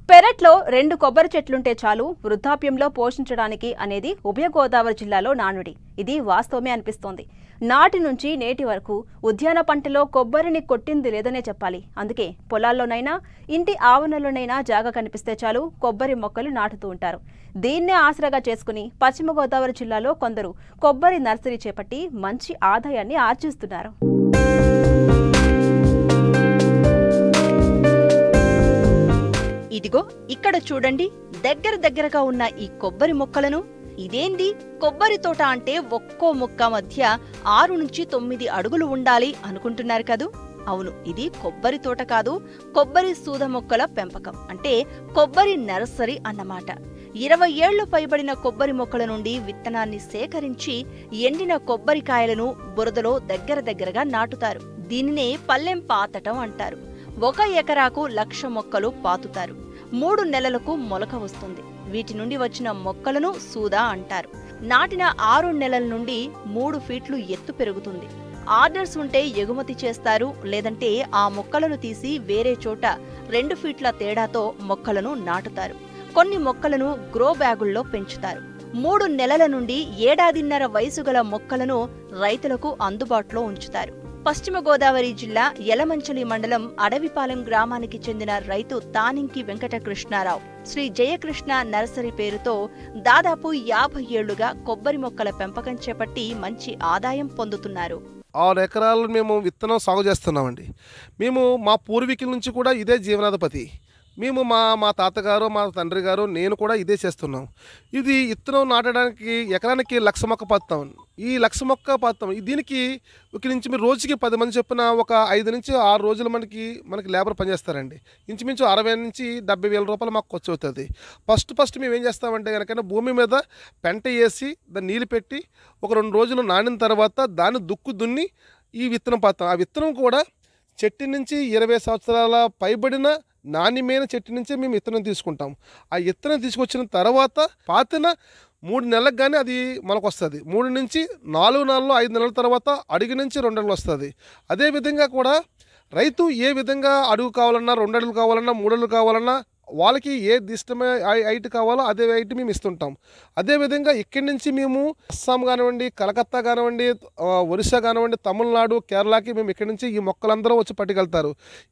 పెరట్లో 2 కొబ్బరి చెట్లుంటే చాలు వృద్ధాప్యంలో పోషించడానికి అనేది ఉభయ గోదావరి జిల్లాలో నానుడి. ఇది వాస్తవమే అనిపిస్తోంది. నాటి నుంచి నేటి వరకు ఉద్యాన పంటలో కొబ్బరిని కొట్టింది లేదనే చెప్పాలి. అందుకే పొలాల్లోనైనా ఇంటి ఆవరణలోనైనా జాగా కనిపిస్తే చాలు కొబ్బరి మొక్కలు నాటుతూ ఉంటారు. దీన్నే ఆసరాగా చేసుకుని పశ్చిమ గోదావరి జిల్లాలో కొందరు కొబ్బరి నర్సరీ చేపట్టి మంచి ఆదాయాన్ని ఆర్జిస్తున్నారు. ఇదిగో ఇక్కడ చూడండి, దగ్గరగా ఉన్న ఈ కొబ్బరి మొక్కలను. ఇదేంది కొబ్బరి తోట అంటే ఒక్కో మొక్క మధ్య 6 నుంచి 9 అడుగులు ఉండాలి అనుకుంటున్నారు కదూ? అవును, ఇది కొబ్బరి తోట కాదు, కొబ్బరి సూద మొక్కల పెంపకం అంటే కొబ్బరి నర్సరీ అన్నమాట. 20 ఏళ్లు పైబడిన కొబ్బరి మొక్కల నుండి విత్తనాన్ని సేకరించి ఎండిన కొబ్బరికాయలను బురదలో దగ్గరగా నాటుతారు. దీనినే పల్లెం పాతటం అంటారు. 1 ఎకరాకు 1,00,000 మొక్కలు పాతుతారు. 3 నెలలకు మొలక వస్తుంది. వీటి నుండి వచ్చిన మొక్కలను సూదా అంటారు. నాటిన 6 నెలల నుండి 3 ఫీట్లు ఎత్తు పెరుగుతుంది. ఆర్డర్స్ ఉంటే ఎగుమతి చేస్తారు, లేదంటే ఆ మొక్కలను తీసి వేరే చోట 2 ఫీట్ల తేడాతో మొక్కలను నాటుతారు. కొన్ని మొక్కలను గ్రో బ్యాగుల్లో పెంచుతారు. 3 నెలల నుండి 1.5 వయసు గల మొక్కలను రైతులకు అందుబాటులో ఉంచుతారు. పశ్చిమ గోదావరి జిల్లా యలమంచిలి మండలం అడవిపాలెం గ్రామానికి చెందిన రైతు తానింకి వెంకటకృష్ణారావు శ్రీ జయకృష్ణ నర్సరీ పేరుతో దాదాపు 50 ఏళ్లుగా కొబ్బరి మొక్కల పెంపకం చేపట్టి మంచి ఆదాయం పొందుతున్నారు. 6 ఎకరాలు మేము విత్తనం సాగు చేస్తున్నామండి. మేము మా పూర్వీకుల నుంచి కూడా ఇదే జీవనాధిపతి. మేము మా తాతగారు, మా తండ్రి గారు, నేను కూడా ఇదే చేస్తున్నాం. ఇది విత్తనం నాటడానికి ఎకరానికి 1,00,000 మొక్క పాతాం. ఈ 1,00,000 మొక్క పాతాం. దీనికి ఇక్కడి నుంచి మీరు రోజుకి 10 మంది చొప్పున ఒక 5 నుంచి 6 రోజులు మనకి లేబర్ పనిచేస్తారండి. ఇంచుమించు 60,000 నుంచి 70,000 రూపాయలు మాకు ఖర్చు అవుతుంది. ఫస్ట్ మేము ఏం చేస్తామంటే కనుక భూమి మీద పెంట వేసి దాన్ని నీళ్ళు పెట్టి ఒక 2 రోజులు నానిన తర్వాత దాన్ని దున్ని ఈ విత్తనం పాతాం. ఆ విత్తనం కూడా చెట్టు నుంచి 20 సంవత్సరాల పైబడిన నాణ్యమైన చెట్టు నుంచే మేము విత్తనం తీసుకుంటాం. ఆ విత్తనం తీసుకొచ్చిన తర్వాత పాతిన 3 నెలలకు కానీ అది మనకు వస్తుంది. 3 నుంచి 4 నెలలు 5 నెలల తర్వాత అడుగు నుంచి 2 అడుగులు వస్తుంది. అదేవిధంగా కూడా రైతు ఏ విధంగా అడుగు కావాలన్నా, 2 అడుగులు కావాలన్నా, 3 అడుగులు కావాలన్నా వాళ్ళకి ఏది ఇష్టమే హైట్ కావాలో అదే హైట్ మేము ఇస్తుంటాం. అదేవిధంగా ఇక్కడి నుంచి మేము అస్సాం కానివ్వండి, కలకత్తా కానివ్వండి, ఒరిస్సా కానివ్వండి, తమిళనాడు, కేరళకి మేము ఇక్కడి నుంచి ఈ మొక్కలందరూ వచ్చి పట్టుకెళ్తారు.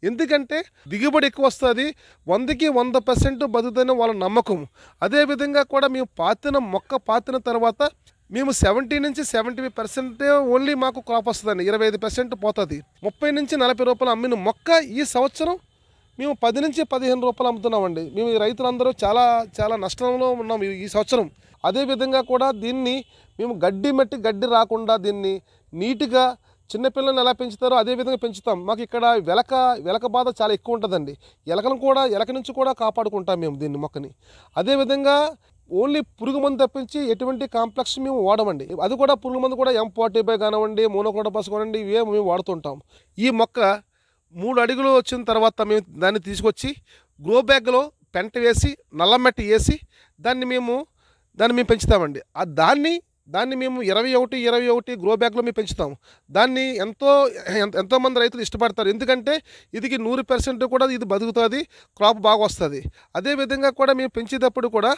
ఎందుకంటే దిగుబడి ఎక్కువ వస్తుంది, 100కి 100% బతుకుతుందని వాళ్ళ నమ్మకం. అదేవిధంగా కూడా మేము మొక్క పాతిన తర్వాత మేము 70 నుంచి 75% ఓన్లీ మాకు క్రాప్ వస్తుందండి. 25% పోతుంది. 30 నుంచి 40 రూపాయలు అమ్మిన మొక్క ఈ సంవత్సరం మేము 10 నుంచి 15 రూపాయలు అమ్ముతున్నామండి. మేము రైతులందరూ చాలా నష్టంలో ఉన్నాం ఈ సంవత్సరం. అదేవిధంగా కూడా దీన్ని మేము గడ్డి రాకుండా దీన్ని నీట్గా చిన్నపిల్లల్ని ఎలా పెంచుతారో అదేవిధంగా పెంచుతాం. మాకు ఇక్కడ వెలక బాధ చాలా ఎక్కువ ఉంటుందండి. ఎలక నుంచి కూడా కాపాడుకుంటాం మేము దీన్ని మొక్కని. అదేవిధంగా ఓన్లీ పురుగు మందు తప్పించి ఎటువంటి కాంప్లెక్స్ మేము వాడమండి. అది కూడా పురుగు మందు కూడా M45 కానివ్వండి, మోనోక్రోటోఫాస్ కానివ్వండి, ఇవే మేము వాడుతుంటాం. ఈ మొక్క 3 అడుగులు వచ్చిన తర్వాత మేము దాన్ని తీసుకొచ్చి గ్రో బ్యాగ్లో పెంట వేసి నల్లమట్టి వేసి దాన్ని మేము పెంచుతామండి. దాన్ని మేము 21 గ్రో బ్యాగ్లో మేము పెంచుతాం. దాన్ని ఎంతోమంది రైతులు ఇష్టపడతారు. ఎందుకంటే ఇది 100% కూడా ఇది బతుకుతుంది, క్రాప్ బాగా వస్తుంది. అదేవిధంగా కూడా మేము పెంచేటప్పుడు కూడా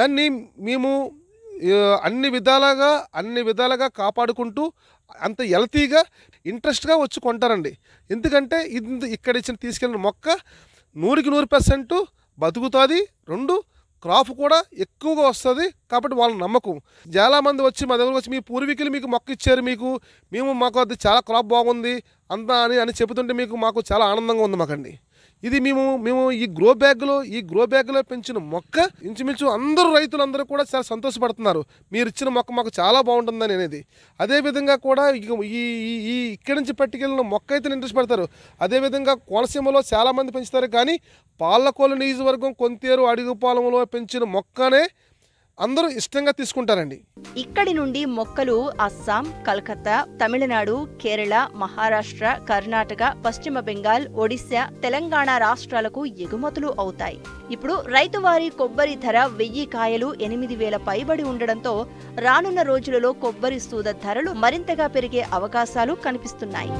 దాన్ని మేము అన్ని విధాలుగా కాపాడుకుంటూ అంత హెల్తీగా ఇంట్రెస్ట్గా వచ్చి కొంటారండి. ఎందుకంటే ఇక్కడ తీసుకెళ్ళిన మొక్క 100కి 100% బతుకుతుంది, 2 క్రాప్ కూడా ఎక్కువగా వస్తుంది. కాబట్టి వాళ్ళ నమ్మకం. చాలామంది వచ్చి మా దగ్గరకు వచ్చి మీ పూర్వీకులు మీకు మొక్క ఇచ్చారు, మాకు అది చాలా క్రాప్ బాగుంది అంతా అని చెబుతుంటే మాకు చాలా ఆనందంగా ఉంది మాకండి. ఇది మేము ఈ గ్రో బ్యాగ్లో పెంచిన మొక్క ఇంచుమించు రైతులందరూ కూడా చాలా సంతోషపడుతున్నారు. మీరు ఇచ్చిన మొక్క మాకు చాలా బాగుంటుందని అనేది. అదేవిధంగా కూడా ఈ ఇక్కడి నుంచి పట్టుకెళ్ళిన మొక్క అయితే ఇంట్రెస్ట్ పడతారు. అదేవిధంగా కోనసీమలో చాలామంది పెంచుతారు, కానీ పాలకోలు నియోజకవర్గం కొంతేరు అడుగుపాలెంలో పెంచిన మొక్కనే అందరూ ఇష్టంగా తీసుకుంటారండి. ఇక్కడి నుండి మొక్కలు అస్సాం, కలకత్తా, తమిళనాడు, కేరళ, మహారాష్ట్ర, కర్ణాటక, పశ్చిమ బెంగాల్, ఒడిశా, తెలంగాణ రాష్ట్రాలకు ఎగుమతులు అవుతాయి. ఇప్పుడు రైతువారి కొబ్బరి ధర 1000 కాయలు 8,000 పైబడి ఉండడంతో రానున్న రోజులలో కొబ్బరి సూద ధరలు మరింతగా పెరిగే అవకాశాలు కనిపిస్తున్నాయి.